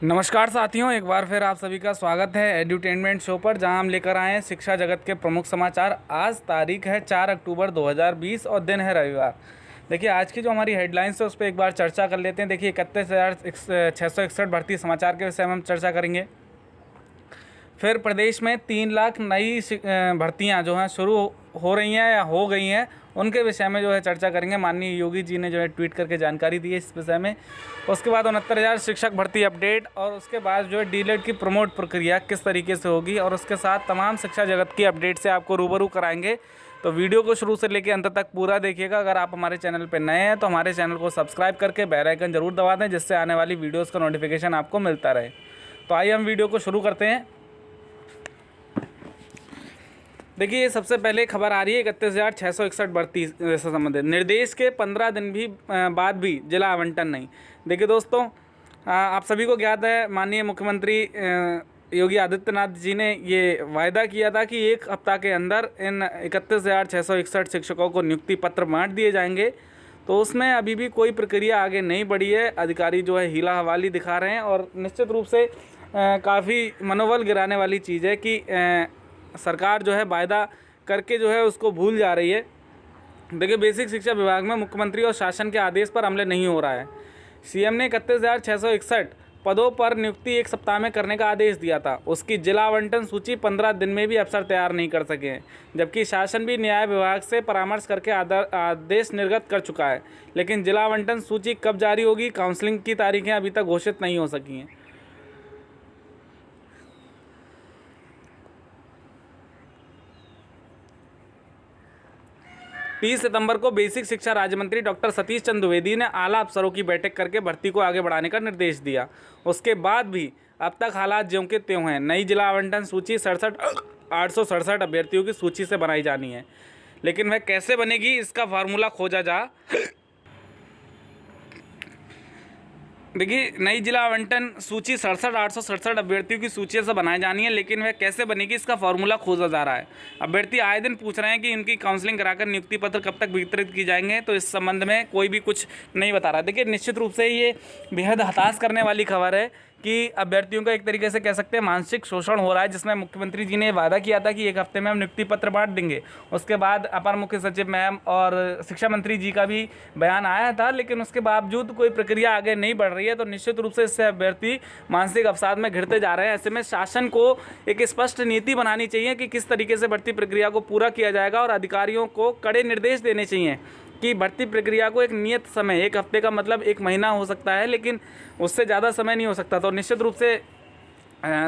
नमस्कार साथियों, एक बार फिर आप सभी का स्वागत है एड्यूटेनमेंट शो पर, जहां हम लेकर आए हैं शिक्षा जगत के प्रमुख समाचार। आज तारीख है 4 अक्टूबर 2020 और दिन है रविवार। देखिए, आज की जो हमारी हेडलाइंस है उस पर एक बार चर्चा कर लेते हैं। देखिए, 31,661 भर्ती समाचार के विषय में हम चर्चा करेंगे। फिर प्रदेश में 3 लाख नई भर्तियां जो हैं शुरू हो रही हैं या हो गई हैं, उनके विषय में जो है चर्चा करेंगे। माननीय योगी जी ने जो है ट्वीट करके जानकारी दी है इस विषय में। उसके बाद 69,000 शिक्षक भर्ती अपडेट, और उसके बाद जो है डीलेड की प्रमोट प्रक्रिया किस तरीके से होगी, और उसके साथ तमाम शिक्षा जगत की अपडेट से आपको रूबरू कराएंगे। तो वीडियो को शुरू से लेकर अंत तक पूरा देखिएगा। अगर आप हमारे चैनल पर नए हैं तो हमारे चैनल को सब्सक्राइब करके बेल आइकन जरूर दबा दें, जिससे आने वाली वीडियोज़ का नोटिफिकेशन आपको मिलता रहे। तो आइए हम वीडियो को शुरू करते हैं। देखिए, सबसे पहले खबर आ रही है 31,661 भर्ती से संबंधित। निर्देश के 15 दिन भी बाद भी जिला आवंटन नहीं। देखिए दोस्तों, आप सभी को ज्ञात है, माननीय मुख्यमंत्री योगी आदित्यनाथ जी ने ये वायदा किया था कि एक हफ्ता के अंदर इन 31,661 शिक्षकों को नियुक्ति पत्र बांट दिए जाएंगे। तो उसमें अभी भी कोई प्रक्रिया आगे नहीं बढ़ी है। अधिकारी जो है हीला हवाली दिखा रहे हैं, और निश्चित रूप से काफ़ी मनोबल गिराने वाली चीज़ है कि सरकार जो है वायदा करके जो है उसको भूल जा रही है। देखिए, बेसिक शिक्षा विभाग में मुख्यमंत्री और शासन के आदेश पर अमल नहीं हो रहा है। सीएम ने 31,661 पदों पर नियुक्ति एक सप्ताह में करने का आदेश दिया था। उसकी जिला आवंटन सूची 15 दिन में भी अफसर तैयार नहीं कर सके हैं, जबकि शासन भी न्याय विभाग से परामर्श करके आदेश निर्गत कर चुका है। लेकिन जिला आवंटन सूची कब जारी होगी, काउंसलिंग की तारीखें अभी तक घोषित नहीं हो सकी हैं। 30 सितंबर को बेसिक शिक्षा राज्य मंत्री डॉक्टर सतीश चंद्र द्विवेदी ने आला अफसरों की बैठक करके भर्ती को आगे बढ़ाने का निर्देश दिया। उसके बाद भी अब तक हालात ज्यों के त्यों हैं। नई जिला आवंटन सूची 867 अभ्यर्थियों की सूची से बनाई जानी है, लेकिन वह कैसे बनेगी, इसका फार्मूला खोजा जा। देखिए, नई जिला आवंटन सूची 867 अभ्यर्थियों की सूची से बनाई जानी है, लेकिन वह कैसे बनेगी, इसका फार्मूला खोजा जा रहा है। अभ्यर्थी आए दिन पूछ रहे हैं कि उनकी काउंसलिंग कराकर नियुक्ति पत्र कब तक वितरित की जाएंगे, तो इस संबंध में कोई भी कुछ नहीं बता रहा। देखिए, निश्चित रूप से ये बेहद हताश करने वाली खबर है कि अभ्यर्थियों का एक तरीके से कह सकते हैं मानसिक शोषण हो रहा है, जिसमें मुख्यमंत्री जी ने वादा किया था कि एक हफ्ते में हम नियुक्ति पत्र बांट देंगे। उसके बाद अपर मुख्य सचिव मैम और शिक्षा मंत्री जी का भी बयान आया था, लेकिन उसके बावजूद कोई प्रक्रिया आगे नहीं बढ़ रही है। तो निश्चित रूप से इससे अभ्यर्थी मानसिक अवसाद में घिरते जा रहे हैं। ऐसे में शासन को एक स्पष्ट नीति बनानी चाहिए कि किस तरीके से भर्ती प्रक्रिया को पूरा किया जाएगा, और अधिकारियों को कड़े निर्देश देने चाहिए कि भर्ती प्रक्रिया को एक नियत समय, एक हफ्ते का मतलब 1 महीना हो सकता है, लेकिन उससे ज़्यादा समय नहीं हो सकता। तो निश्चित रूप से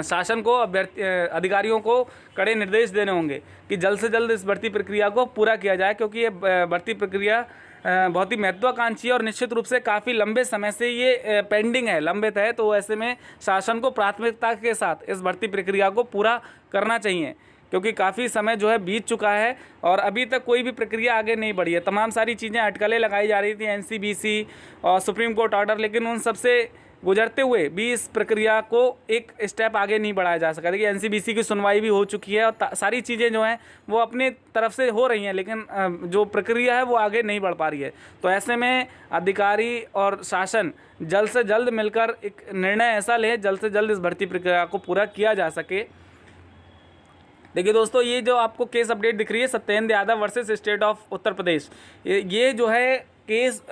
शासन को अधिकारियों को कड़े निर्देश देने होंगे कि जल्द से जल्द इस भर्ती प्रक्रिया को पूरा किया जाए, क्योंकि ये भर्ती प्रक्रिया बहुत ही महत्वाकांक्षी है और निश्चित रूप से काफ़ी लंबे समय से ये पेंडिंग है, लंबित है। तो ऐसे में शासन को प्राथमिकता के साथ इस भर्ती प्रक्रिया को पूरा करना चाहिए, क्योंकि काफ़ी समय जो है बीत चुका है और अभी तक कोई भी प्रक्रिया आगे नहीं बढ़ी है। तमाम सारी चीज़ें अटकलें लगाई जा रही थी, एनसीबीसी और सुप्रीम कोर्ट ऑर्डर, लेकिन उन सब से गुजरते हुए भी इस प्रक्रिया को एक स्टेप आगे नहीं बढ़ाया जा सका। देखिए, एनसीबीसी की सुनवाई भी हो चुकी है और सारी चीज़ें जो हैं वो अपनी तरफ से हो रही हैं, लेकिन जो प्रक्रिया है वो आगे नहीं बढ़ पा रही है। तो ऐसे में अधिकारी और शासन जल्द से जल्द मिलकर एक निर्णय ऐसा ले, जल्द से जल्द इस भर्ती प्रक्रिया को पूरा किया जा सके। देखिए दोस्तों, ये जो आपको केस अपडेट दिख रही है, Satyendra Yadav versus state of Uttar Pradesh, ये जो है केस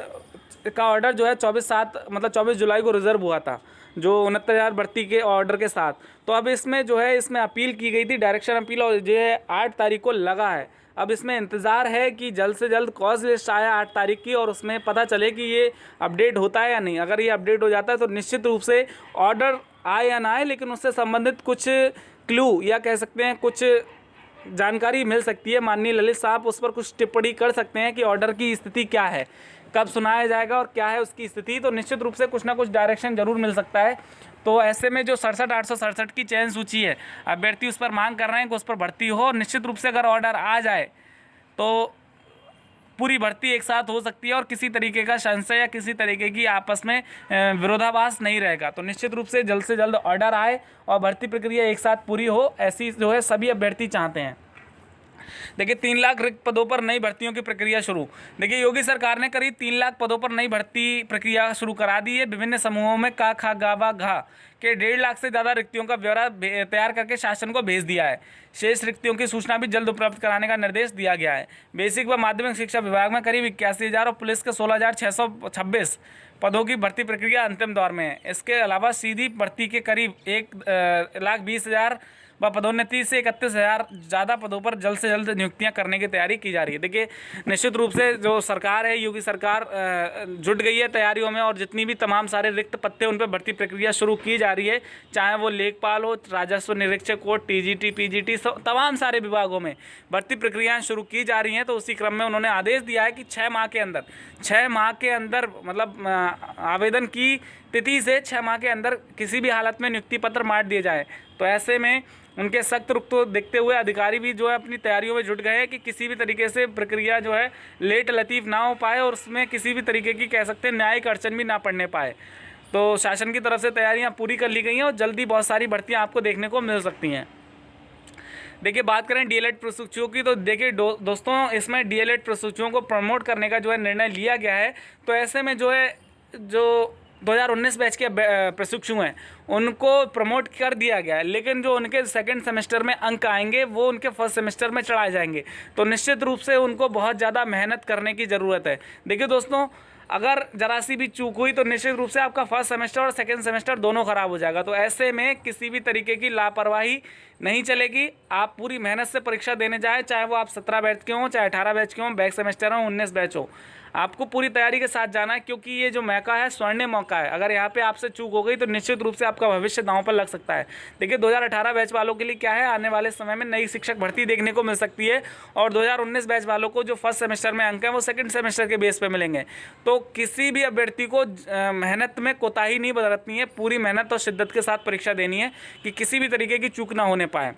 का ऑर्डर जो है 24 जुलाई को रिजर्व हुआ था, जो 69,000 भर्ती के ऑर्डर के साथ। तो अब इसमें जो है इसमें अपील की गई थी, डायरेक्शन अपील, और जो है 8 तारीख को लगा है। अब इसमें इंतज़ार है कि जल्द से जल्द कॉज लिस्ट आया 8 तारीख की, और उसमें पता चले कि ये अपडेट होता है या नहीं। अगर ये अपडेट हो जाता है तो निश्चित रूप से ऑर्डर आए या ना आए, लेकिन उससे संबंधित कुछ क्लू या कह सकते हैं कुछ जानकारी मिल सकती है। माननीय ललित साहब उस पर कुछ टिप्पणी कर सकते हैं कि ऑर्डर की स्थिति क्या है, कब सुनाया जाएगा और क्या है उसकी स्थिति। तो निश्चित रूप से कुछ ना कुछ डायरेक्शन जरूर मिल सकता है। तो ऐसे में जो 867 की चयन सूची है, अभ्यर्थी उस पर मांग कर रहे हैं कि उस पर भर्ती हो, और निश्चित रूप से अगर ऑर्डर आ जाए तो पूरी भर्ती एक साथ हो सकती है और किसी तरीके का संशय या किसी तरीके की आपस में विरोधाभास नहीं रहेगा। तो निश्चित रूप से जल्द ऑर्डर आए और भर्ती प्रक्रिया एक साथ पूरी हो, ऐसी जो है सभी अभ्यर्थी चाहते हैं। देखिए 3 लाख रिक्त पदों पर नई भर्तियों की प्रक्रिया शुरू। देखिए योगी सरकार ने करीब 3 लाख पदों पर नई भर्ती प्रक्रिया शुरू करा दी है। विभिन्न समूहों में का खा गा बा घा के 1.5 लाख से ज़्यादा रिक्तियों का ब्यौरा तैयार करके शासन को भेज दिया है। शेष रिक्तियों की सूचना भी जल्द उपलब्ध कराने का निर्देश दिया गया है। बेसिक व माध्यमिक शिक्षा विभाग में करीब 81,000 और पुलिस के 16,626 पदों की भर्ती प्रक्रिया अंतिम दौर में है। इसके अलावा सीधी भर्ती के करीब 1,20,000 व पदोन्नति से 31,000 ज़्यादा पदों पर जल्द से जल्द नियुक्तियां करने की तैयारी की जा रही है। देखिए निश्चित रूप से जो सरकार है, योगी सरकार जुट गई है तैयारियों में, और जितनी भी तमाम सारे रिक्त पद उन पर भर्ती प्रक्रिया शुरू की जा रही है, चाहे वो लेखपाल हो, राजस्व निरीक्षक हो, टीजीटी, पीजीटी, तमाम सारे विभागों में भर्ती प्रक्रियाएँ शुरू की जा रही हैं। तो उसी क्रम में उन्होंने आदेश दिया है कि 6 माह के अंदर मतलब आवेदन की तिथि से 6 माह के अंदर किसी भी हालत में नियुक्ति पत्र मार दिए जाए। तो ऐसे में उनके सख्त रुख को देखते हुए अधिकारी भी जो है अपनी तैयारियों में जुट गए हैं कि किसी भी तरीके से प्रक्रिया जो है लेट लतीफ़ ना हो पाए और उसमें किसी भी तरीके की कह सकते हैं न्यायिक अड़चन भी ना पड़ने पाए। तो शासन की तरफ से तैयारियां पूरी कर ली गई हैं और जल्दी बहुत सारी भर्तियां आपको देखने को मिल सकती हैं। देखिए बात करें डीएलएड प्रशिक्षुओं की, तो देखिए दोस्तों इसमें डीएलएड प्रशिक्षुओं को प्रमोट करने का जो है निर्णय लिया गया है। तो ऐसे में जो 2019 बैच के प्रशिक्षु हैं उनको प्रमोट कर दिया गया है, लेकिन जो उनके सेकंड सेमेस्टर में अंक आएंगे वो उनके फर्स्ट सेमेस्टर में चढ़ाए जाएंगे। तो निश्चित रूप से उनको बहुत ज़्यादा मेहनत करने की ज़रूरत है। देखिए दोस्तों, अगर जरा सी भी चूक हुई तो निश्चित रूप से आपका फर्स्ट सेमेस्टर और सेकंड सेमेस्टर दोनों ख़राब हो जाएगा। तो ऐसे में किसी भी तरीके की लापरवाही नहीं चलेगी। आप पूरी मेहनत से परीक्षा देने जाएँ, चाहे वो आप 17 बैच के हों, चाहे 18 बैच के हों, बैक सेमेस्टर हो, 19 बैच हो, आपको पूरी तैयारी के साथ जाना है, क्योंकि ये जो मौका है स्वर्णिम मौका है। अगर यहाँ पे आपसे चूक हो गई तो निश्चित रूप से आपका भविष्य दांव पर लग सकता है। देखिए 2018 बैच वालों के लिए क्या है, आने वाले समय में नई शिक्षक भर्ती देखने को मिल सकती है, और 2019 बैच वालों को जो फर्स्ट सेमेस्टर में अंक है वो सेकंड सेमेस्टर के बेस पे मिलेंगे। तो किसी भी अभ्यर्थी को मेहनत में कोताही नहीं बरतनी है, पूरी मेहनत और शिद्दत के साथ परीक्षा देनी है कि किसी भी तरीके की चूक ना होने पाए।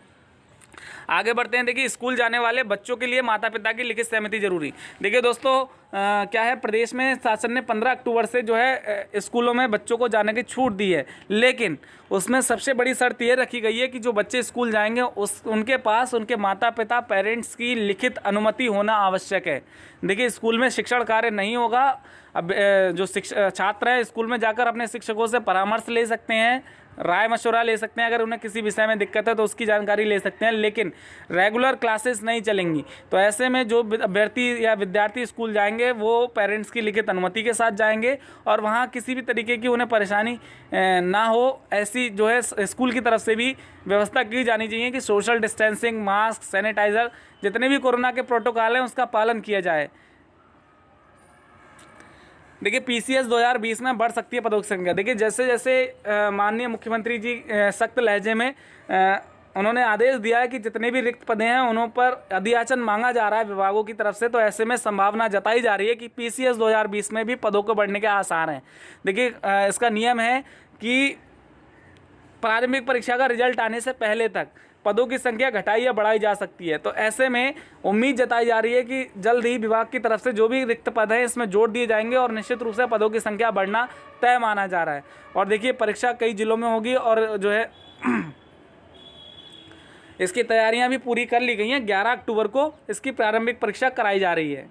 आगे बढ़ते हैं। देखिए स्कूल जाने वाले बच्चों के लिए माता पिता की लिखित सहमति जरूरी। देखिए दोस्तों क्या है, प्रदेश में शासन ने 15 अक्टूबर से जो है स्कूलों में बच्चों को जाने की छूट दी है, लेकिन उसमें सबसे बड़ी शर्त ये रखी गई है कि जो बच्चे स्कूल जाएंगे उनके पास उनके माता पिता पेरेंट्स की लिखित अनुमति होना आवश्यक है। देखिए स्कूल में शिक्षण कार्य नहीं होगा। अब जो छात्र हैं स्कूल में जाकर अपने शिक्षकों से परामर्श ले सकते हैं, राय मशवरा ले सकते हैं, अगर उन्हें किसी विषय में दिक्कत है तो उसकी जानकारी ले सकते हैं, लेकिन रेगुलर क्लासेस नहीं चलेंगी। तो ऐसे में जो अभ्यर्थी या विद्यार्थी स्कूल जाएंगे वो पेरेंट्स की लिखित अनुमति के साथ जाएंगे, और वहाँ किसी भी तरीके की उन्हें परेशानी ना हो, ऐसी जो है स्कूल की तरफ से भी व्यवस्था की जानी चाहिए कि सोशल डिस्टेंसिंग, मास्क, सैनिटाइज़र, जितने भी कोरोना के प्रोटोकॉल हैं उसका पालन किया जाए। देखिए पीसीएस 2020 में बढ़ सकती है पदों की संख्या। देखिए जैसे जैसे माननीय मुख्यमंत्री जी सख्त लहजे में उन्होंने आदेश दिया है कि जितने भी रिक्त पदे हैं उन पर अधियाचन मांगा जा रहा है विभागों की तरफ से, तो ऐसे में संभावना जताई जा रही है कि पीसीएस 2020 में भी पदों को बढ़ने के आसार हैं। देखिए इसका नियम है कि प्रारंभिक परीक्षा का रिजल्ट आने से पहले तक पदों की संख्या घटाई या बढ़ाई जा सकती है। तो ऐसे में उम्मीद जताई जा रही है कि जल्द ही विभाग की तरफ से जो भी रिक्त पद हैं इसमें जोड़ दिए जाएंगे और निश्चित रूप से पदों की संख्या बढ़ना तय माना जा रहा है। और देखिए परीक्षा कई जिलों में होगी और जो है इसकी तैयारियां भी पूरी कर ली गई हैं। 11 अक्टूबर को इसकी प्रारंभिक परीक्षा कराई जा रही है।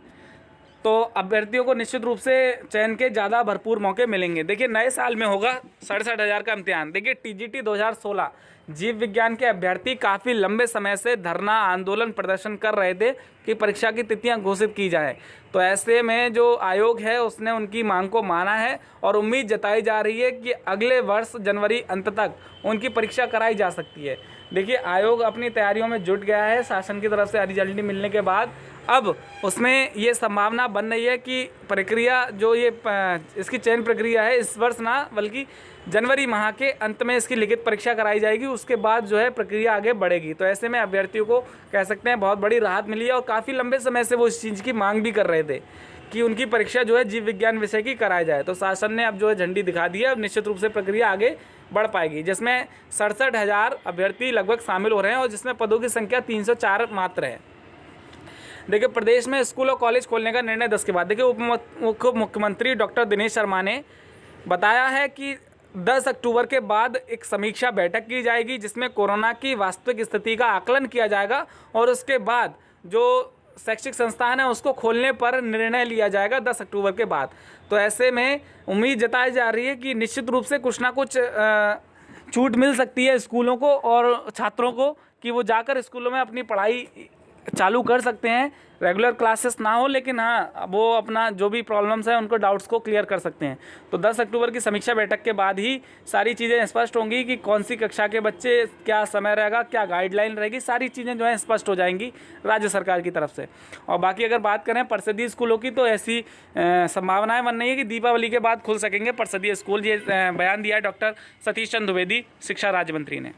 तो अभ्यर्थियों को निश्चित रूप से चयन के ज़्यादा भरपूर मौके मिलेंगे। देखिए नए साल में होगा 67,000 का इम्तिहान। देखिए टीजीटी 2016 जीव विज्ञान के अभ्यर्थी काफ़ी लंबे समय से धरना आंदोलन प्रदर्शन कर रहे थे कि परीक्षा की तिथियां घोषित की जाए। तो ऐसे में जो आयोग है उसने उनकी मांग को माना है और उम्मीद जताई जा रही है कि अगले वर्ष जनवरी अंत तक उनकी परीक्षा कराई जा सकती है। देखिए आयोग अपनी तैयारियों में जुट गया है। शासन की तरफ से रिजल्ट मिलने के बाद अब उसमें ये संभावना बन रही है कि प्रक्रिया जो ये इसकी चयन प्रक्रिया है इस वर्ष ना बल्कि जनवरी माह के अंत में इसकी लिखित परीक्षा कराई जाएगी, उसके बाद जो है प्रक्रिया आगे बढ़ेगी। तो ऐसे में अभ्यर्थियों को कह सकते हैं बहुत बड़ी राहत मिली है और काफ़ी लंबे समय से वो इस चीज़ की मांग भी कर रहे थे कि उनकी परीक्षा जो है जीव विज्ञान विषय की कराई जाए। तो शासन ने अब जो है झंडी दिखा दी है। अब निश्चित रूप से प्रक्रिया आगे बढ़ पाएगी, जिसमें 67,000 अभ्यर्थी लगभग शामिल हो रहे हैं और जिसमें पदों की संख्या 304 मात्र है। देखिए प्रदेश में स्कूल और कॉलेज खोलने का निर्णय 10 के बाद। देखिए उप मुख्यमंत्री डॉक्टर दिनेश शर्मा ने बताया है कि 10 अक्टूबर के बाद एक समीक्षा बैठक की जाएगी जिसमें कोरोना की वास्तविक स्थिति का आकलन किया जाएगा और उसके बाद जो शैक्षिक संस्थान है उसको खोलने पर निर्णय लिया जाएगा 10 अक्टूबर के बाद। तो ऐसे में उम्मीद जताई जा रही है कि निश्चित रूप से कुछ ना कुछ छूट मिल सकती है स्कूलों को और छात्रों को कि वो जाकर स्कूलों में अपनी पढ़ाई चालू कर सकते हैं। रेगुलर क्लासेस ना हो, लेकिन हाँ वो अपना जो भी प्रॉब्लम्स हैं उनको डाउट्स को क्लियर कर सकते हैं। तो 10 अक्टूबर की समीक्षा बैठक के बाद ही सारी चीज़ें स्पष्ट होंगी कि कौन सी कक्षा के बच्चे, क्या समय रहेगा, क्या गाइडलाइन रहेगी, सारी चीज़ें जो हैं स्पष्ट हो जाएंगी राज्य सरकार की तरफ से। और बाकी अगर बात करें परिषदीय स्कूलों की, तो ऐसी संभावनाएँ बन रही है कि दीपावली के बाद खुल सकेंगे परिषदीय स्कूल। ये बयान दिया है डॉक्टर सतीश चंद्र द्विवेदी, शिक्षा राज्य मंत्री ने।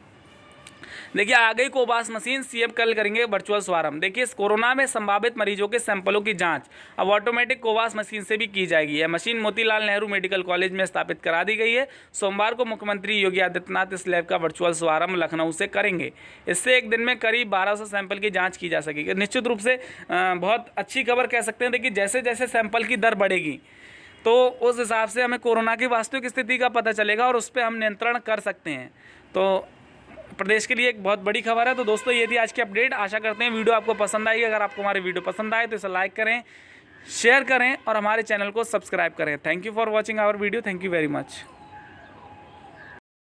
देखिए आ गई कोवास मशीन, सीएम कल करेंगे वर्चुअल शुभारंभ। देखिए इस कोरोना में संभावित मरीजों के सैंपलों की जांच अब ऑटोमेटिक कोवास मशीन से भी की जाएगी। यह machine Motilal Nehru medical college में स्थापित करा दी गई है। सोमवार को मुख्यमंत्री योगी आदित्यनाथ इस लैब का वर्चुअल शुभारंभ लखनऊ से करेंगे। इससे एक दिन में करीब 1200 सैंपल की जाँच की जा सकेगी। निश्चित रूप से बहुत अच्छी खबर कह सकते हैं। देखिए जैसे जैसे सैंपल की दर बढ़ेगी तो उस हिसाब से हमें कोरोना की वास्तविक स्थिति का पता चलेगा और उस पर हम नियंत्रण कर सकते हैं। तो प्रदेश के लिए एक बहुत बड़ी खबर है। तो दोस्तों ये थी आज की अपडेट। आशा करते हैं वीडियो आपको पसंद आई। अगर आपको हमारी वीडियो पसंद आए तो इसे लाइक करें, शेयर करें और हमारे चैनल को सब्सक्राइब करें। Thank you for watching our video. Thank you very much.